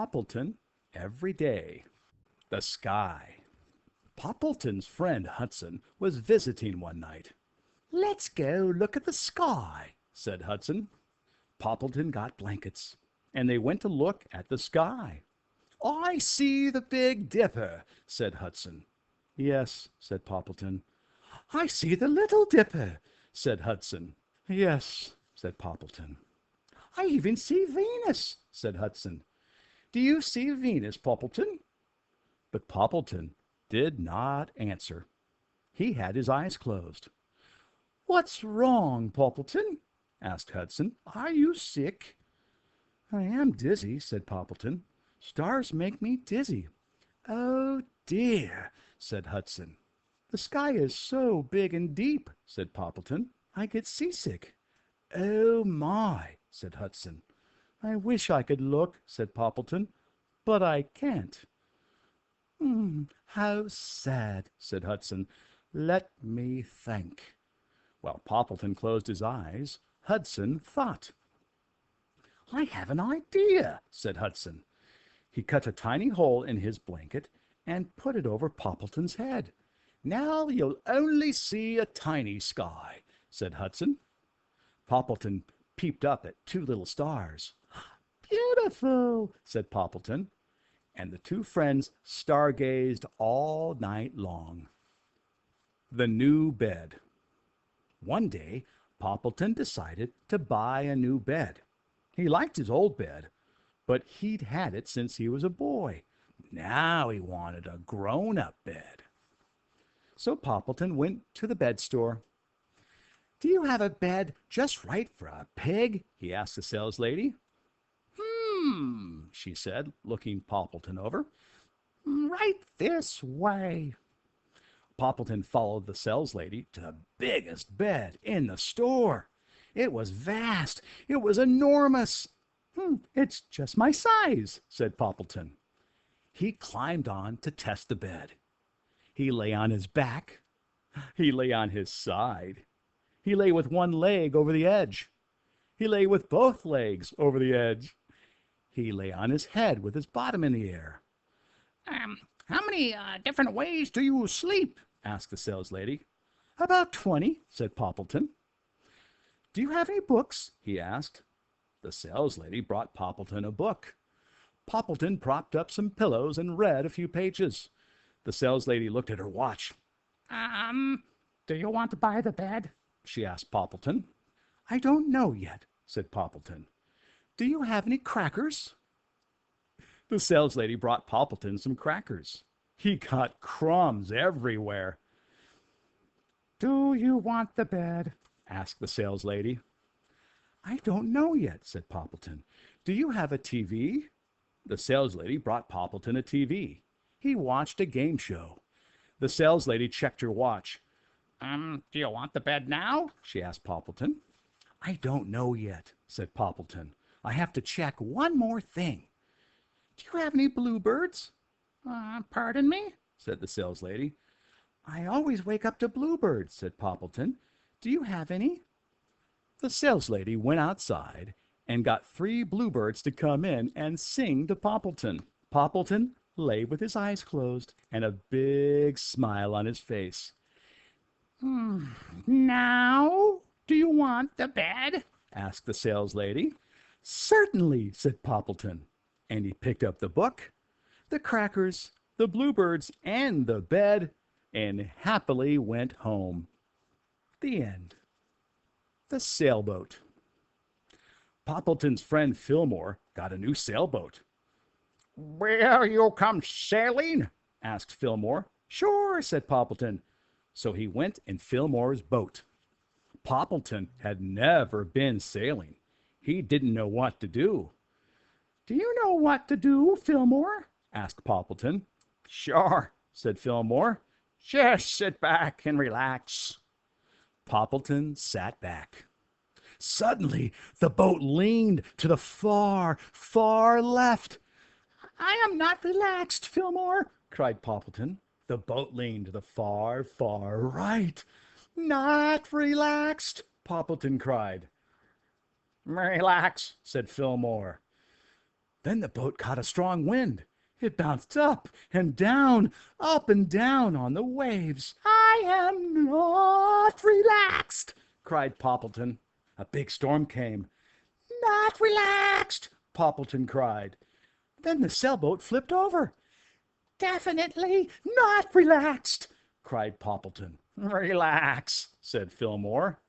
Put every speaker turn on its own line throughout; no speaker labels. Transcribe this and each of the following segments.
Poppleton every day. The sky. Poppleton's friend Hudson was visiting one night. "Let's go look at the sky," said Hudson. Poppleton got blankets, and they went to look at the sky. "I see the Big Dipper," said Hudson. "Yes," said Poppleton. "I see the Little Dipper," said Hudson. "Yes," said Poppleton. "I even see Venus," said Hudson. "Do you see Venus, Poppleton?" But Poppleton did not answer. He had his eyes closed. "What's wrong, Poppleton?" asked Hudson. "Are you sick?" "I am dizzy," said Poppleton. "Stars make me dizzy." "Oh, dear," said Hudson. "The sky is so big and deep," said Poppleton. "I get seasick." "Oh, my," said Hudson. "I wish I could look," said Poppleton, "but I can't." "How sad," said Hudson. "Let me think." While Poppleton closed his eyes, Hudson thought. "I have an idea," said Hudson. He cut a tiny hole in his blanket and put it over Poppleton's head. "Now you'll only see a tiny sky," said Hudson. Poppleton peeped up at two little stars. "Beautiful," said Poppleton, and the two friends stargazed all night long. The new bed. One day Poppleton decided to buy a new bed. He liked his old bed, but he'd had it since he was a boy. Now he wanted a grown-up bed. So Poppleton went to the bed store. "Do you have a bed just right for a pig?" he asked the saleslady. She said, looking Poppleton over. "Right this way." Poppleton followed the saleslady to the biggest bed in the store. It was vast. It was enormous. "It's just my size," said Poppleton. He climbed on to test the bed. He lay on his back. He lay on his side. He lay with one leg over the edge. He lay with both legs over the edge. He lay on his head with his bottom in the air. "How many different ways do you sleep?" asked the saleslady. "About 20," said Poppleton. "Do you have any books?" he asked. The saleslady brought Poppleton a book. Poppleton propped up some pillows and read a few pages. The saleslady looked at her watch. Do you want to buy the bed?" she asked Poppleton. "I don't know yet," said Poppleton. "Do you have any crackers?" The saleslady brought Poppleton some crackers. He got crumbs everywhere. "Do you want the bed?" asked the saleslady. "I don't know yet," said Poppleton. "Do you have a TV?" The saleslady brought Poppleton a TV. He watched a game show. The saleslady checked her watch. Do you want the bed now?" she asked Poppleton. "I don't know yet," said Poppleton. "I have to check one more thing. Do you have any bluebirds?" "Pardon me?" said the saleslady. "I always wake up to bluebirds," said Poppleton. "Do you have any?" The saleslady went outside and got 3 bluebirds to come in and sing to Poppleton. Poppleton lay with his eyes closed and a big smile on his face. "Now, do you want the bed?" asked the saleslady. "Certainly," said Poppleton, and he picked up the book, the crackers, the bluebirds, and the bed, and happily went home. The end. The sailboat. Poppleton's friend Fillmore got a new sailboat. "Will you come sailing?" asked Fillmore. "Sure," said Poppleton. So he went in Fillmore's boat. Poppleton had never been sailing. He didn't know what to do. "Do you know what to do, Fillmore?" asked Poppleton. "Sure," said Fillmore. "Just sit back and relax." Poppleton sat back. Suddenly the boat leaned to the far, far left. "I am not relaxed, Fillmore," cried Poppleton. The boat leaned to the far, far right. "Not relaxed," Poppleton cried. "Relax," said Fillmore. Then the boat caught a strong wind. It bounced up and down on the waves. "I am not relaxed," cried Poppleton. A big storm came. "Not relaxed," Poppleton cried. Then the sailboat flipped over. "Definitely not relaxed," cried Poppleton. "Relax," said Fillmore.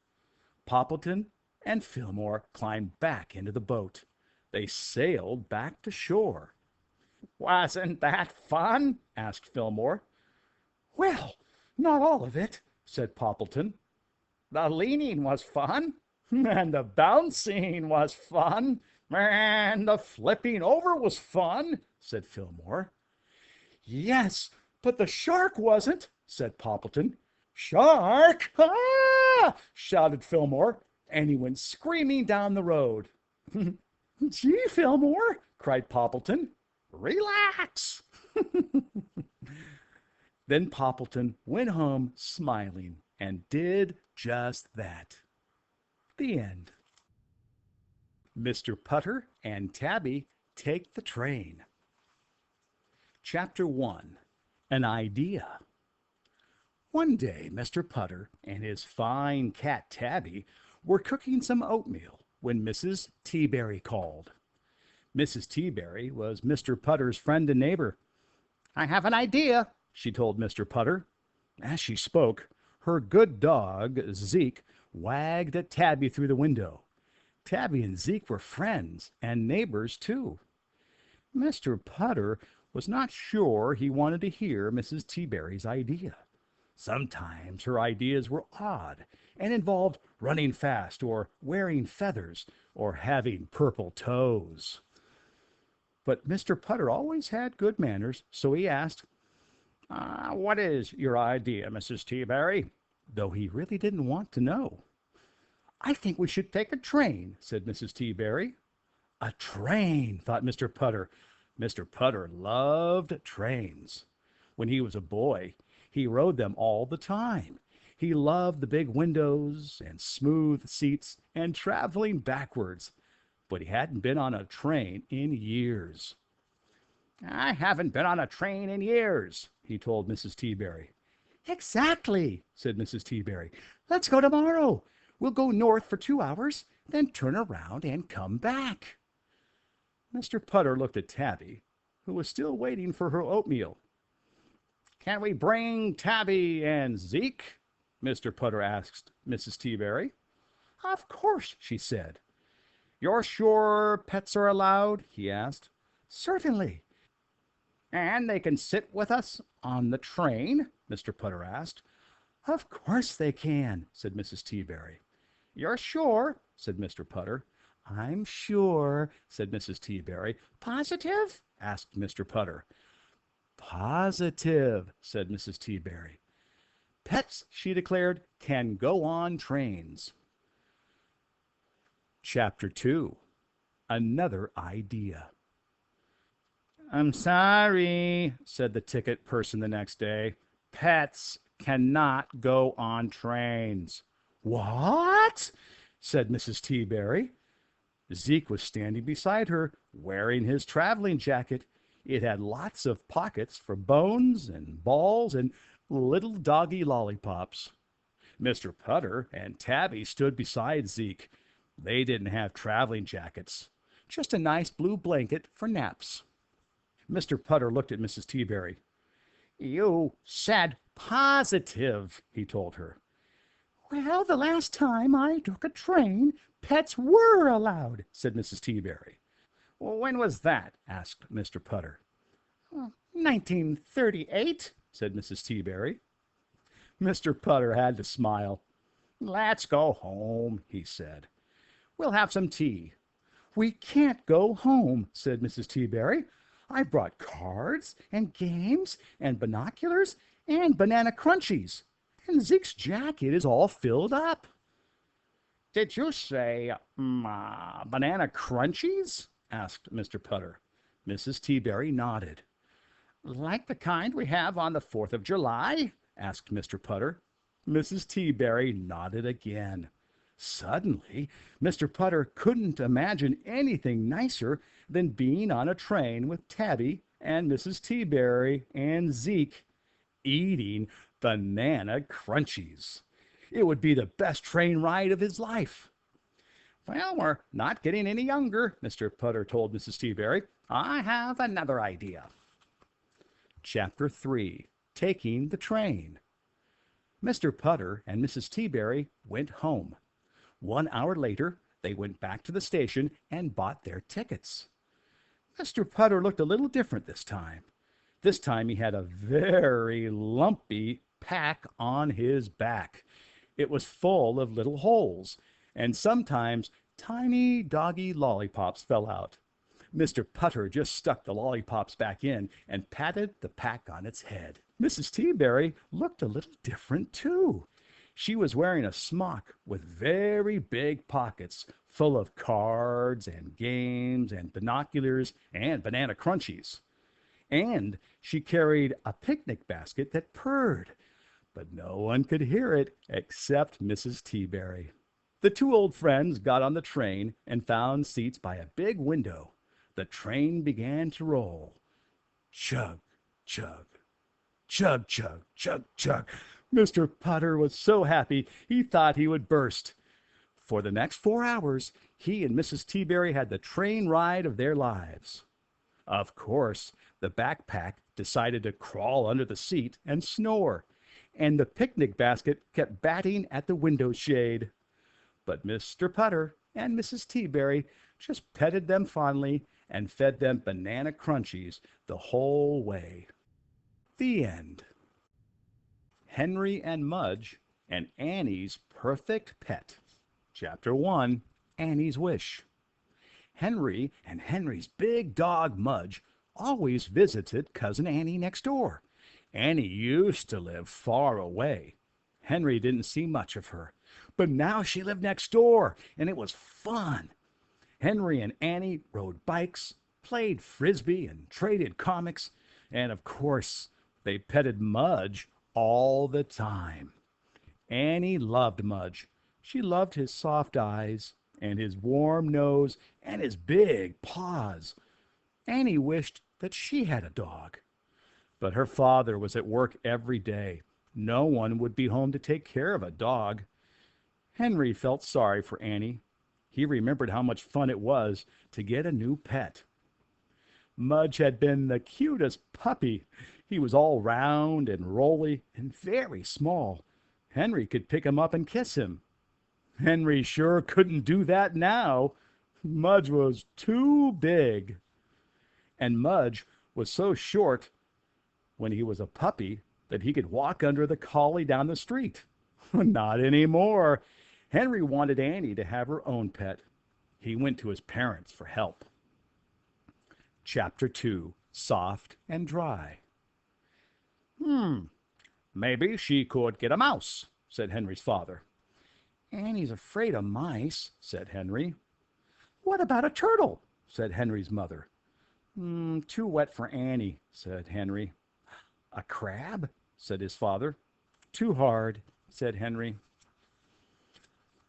Poppleton and Fillmore climbed back into the boat. They sailed back to shore. "Wasn't that fun?" asked Fillmore. "Well, not all of it," said Poppleton. "The leaning was fun, and the bouncing was fun, and the flipping over was fun," said Fillmore. "Yes, but the shark wasn't," said Poppleton. "Shark! Ah!" shouted Fillmore, and he went screaming down the road. "Gee, Fillmore!" cried Poppleton. "Relax!" Then Poppleton went home smiling and did just that. The end. Mr. Putter and Tabby take the train. Chapter 1. An Idea. One day Mr. Putter and his fine cat Tabby were cooking some oatmeal when Mrs. Teaberry called. Mrs. Teaberry was Mr. Putter's friend and neighbor. "I have an idea," she told Mr. Putter. As she spoke, her good dog, Zeke, wagged at Tabby through the window. Tabby and Zeke were friends and neighbors, too. Mr. Putter was not sure he wanted to hear Mrs. Teaberry's idea. Sometimes her ideas were odd and involved running fast or wearing feathers or having purple toes. But Mr. Putter always had good manners, so he asked, "What is your idea, Mrs. Teaberry?" though he really didn't want to know. "I think we should take a train," said Mrs. Teaberry. A train, thought Mr. Putter. Mr. Putter loved trains. When he was a boy, he rode them all the time. He loved the big windows and smooth seats and traveling backwards, but he hadn't been on a train in years. "I haven't been on a train in years," he told Mrs. Teaberry. "Exactly," said Mrs. Teaberry. "Let's go tomorrow. We'll go north for 2 hours, then turn around and come back." Mr. Putter looked at Tabby, who was still waiting for her oatmeal. "Can we bring Tabby and Zeke?" Mr. Putter asked Mrs. Teaberry. "Of course," she said. "You're sure pets are allowed?" he asked. "Certainly." "And they can sit with us on the train?" Mr. Putter asked. "Of course they can," said Mrs. Teaberry. "You're sure?" said Mr. Putter. "I'm sure," said Mrs. Teaberry. "Positive?" asked Mr. Putter. "Positive," said Mrs. Teaberry. "Pets," she declared, "can go on trains." Chapter 2. Another Idea. "I'm sorry," said the ticket person the next day. "Pets cannot go on trains." "What?" said Mrs. Teaberry. Zeke was standing beside her, wearing his traveling jacket. It had lots of pockets for bones and balls and little doggy lollipops. Mr. Putter and Tabby stood beside Zeke. They didn't have traveling jackets, just a nice blue blanket for naps. Mr. Putter looked at Mrs. Teaberry. "You said positive," he told her. "Well, the last time I took a train, pets were allowed," said Mrs. Teaberry. "When was that?" asked Mr. Putter. 1938, said Mrs. Teaberry. Mr. Putter had to smile. "Let's go home," he said. "We'll have some tea." "We can't go home," said Mrs. Teaberry. "I brought cards and games and binoculars and banana crunchies, and Zeke's jacket is all filled up." "Did you say banana crunchies?" asked Mr. Putter. Mrs. Teaberry nodded. "Like the kind we have on the 4th of July?" asked Mr. Putter. Mrs. Teaberry nodded again. Suddenly, Mr. Putter couldn't imagine anything nicer than being on a train with Tabby and Mrs. Teaberry and Zeke eating banana crunchies. It would be the best train ride of his life. Well, we're not getting any younger, Mr. Putter told Mrs. Teaberry. I have another idea. Chapter 3. Taking the Train. Mr. Putter and Mrs. Teaberry went home. 1 hour later, they went back to the station and bought their tickets. Mr. Putter looked a little different this time. This time he had a very lumpy pack on his back. It was full of little holes, and sometimes tiny doggy lollipops fell out. Mr. Putter just stuck the lollipops back in and patted the pack on its head. Mrs. Teaberry looked a little different, too. She was wearing a smock with very big pockets full of cards and games and binoculars and banana crunchies. And she carried a picnic basket that purred, but no one could hear it except Mrs. Teaberry. The two old friends got on the train and found seats by a big window. The train began to roll. Chug, chug, chug, chug, chug, chug. Mr. Putter was so happy he thought he would burst. For the next 4 hours, he and Mrs. Teaberry had the train ride of their lives. Of course, the backpack decided to crawl under the seat and snore, and the picnic basket kept batting at the window shade. But Mr. Putter and Mrs. Teaberry just petted them fondly and fed them banana crunchies the whole way. The end. Henry and Mudge and Annie's Perfect Pet. Chapter 1. Annie's Wish. Henry and Henry's big dog Mudge always visited Cousin Annie next door. Annie used to live far away. Henry didn't see much of her, but now she lived next door, and it was fun. Henry and Annie rode bikes, played frisbee, and traded comics, and of course, they petted Mudge all the time. Annie loved Mudge. She loved his soft eyes and his warm nose and his big paws. Annie wished that she had a dog. But her father was at work every day. No one would be home to take care of a dog. Henry felt sorry for Annie. He remembered how much fun it was to get a new pet. Mudge had been the cutest puppy. He was all round and rolly and very small. Henry could pick him up and kiss him. Henry sure couldn't do that now. Mudge was too big. And Mudge was so short when he was a puppy that he could walk under the collie down the street. Not anymore. Henry wanted Annie to have her own pet. He went to his parents for help. Chapter 2. Soft and Dry. Maybe she could get a mouse, said Henry's father. Annie's afraid of mice, said Henry. What about a turtle? Said Henry's mother. Too wet for Annie, said Henry. A crab? Said his father. Too hard, said Henry.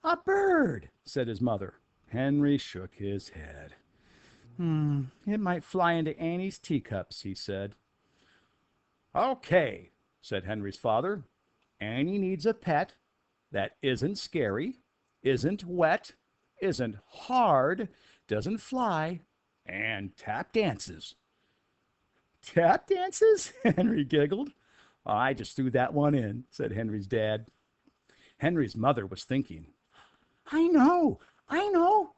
A bird, said his mother. Henry shook his head. It might fly into Annie's teacups, he said. Okay, said Henry's father. Annie needs a pet that isn't scary, isn't wet, isn't hard, doesn't fly, and tap dances. Tap dances? Henry giggled. I just threw that one in, said Henry's dad. Henry's mother was thinking. I know,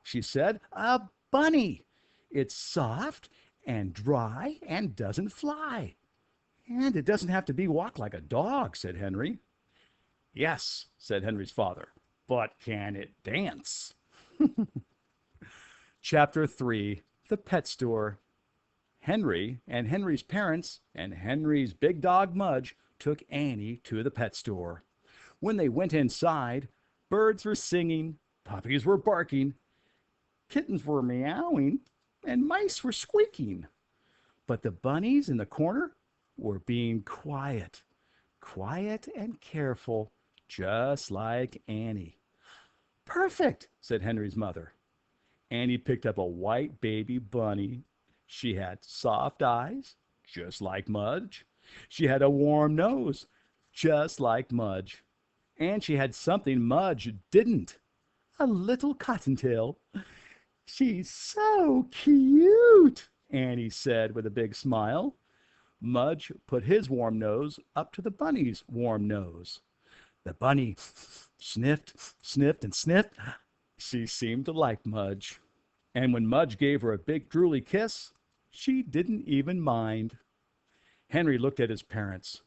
she said. A bunny. It's soft and dry and doesn't fly. And it doesn't have to be walked like a dog, said Henry. Yes, said Henry's father, but can it dance? Chapter 3. The Pet Store. Henry and Henry's parents and Henry's big dog Mudge took Annie to the pet store. When they went inside, birds were singing, puppies were barking, kittens were meowing, and mice were squeaking. But the bunnies in the corner were being quiet, quiet and careful, just like Annie. Perfect, said Henry's mother. Annie picked up a white baby bunny. She had soft eyes, just like Mudge. She had a warm nose, just like Mudge. And she had something Mudge didn't, a little cottontail. She's so cute, Annie said with a big smile. Mudge put his warm nose up to the bunny's warm nose. The bunny sniffed, sniffed, and sniffed. She seemed to like Mudge. And when Mudge gave her a big drooly kiss, she didn't even mind. Henry looked at his parents.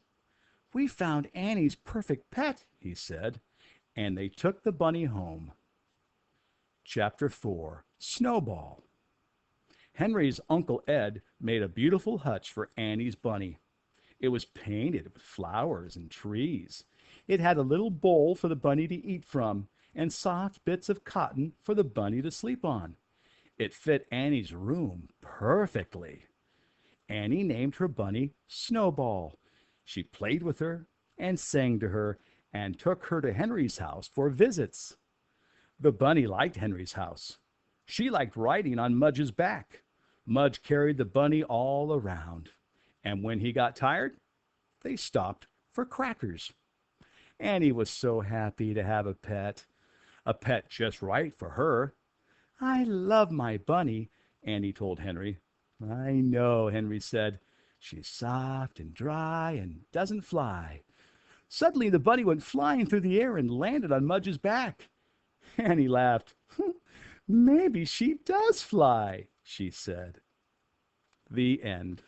We found Annie's perfect pet, he said, and they took the bunny home. Chapter 4. Snowball. Henry's Uncle Ed made a beautiful hutch for Annie's bunny. It was painted with flowers and trees. It had a little bowl for the bunny to eat from, and soft bits of cotton for the bunny to sleep on. It fit Annie's room perfectly. Annie named her bunny Snowball. She played with her and sang to her and took her to Henry's house for visits. The bunny liked Henry's house. She liked riding on Mudge's back. Mudge carried the bunny all around, and when he got tired, they stopped for crackers. Annie was so happy to have a pet just right for her. I love my bunny, Annie told Henry. I know, Henry said. She's soft and dry and doesn't fly. Suddenly the bunny went flying through the air and landed on Mudge's back. Annie laughed. Maybe she does fly, she said. The end.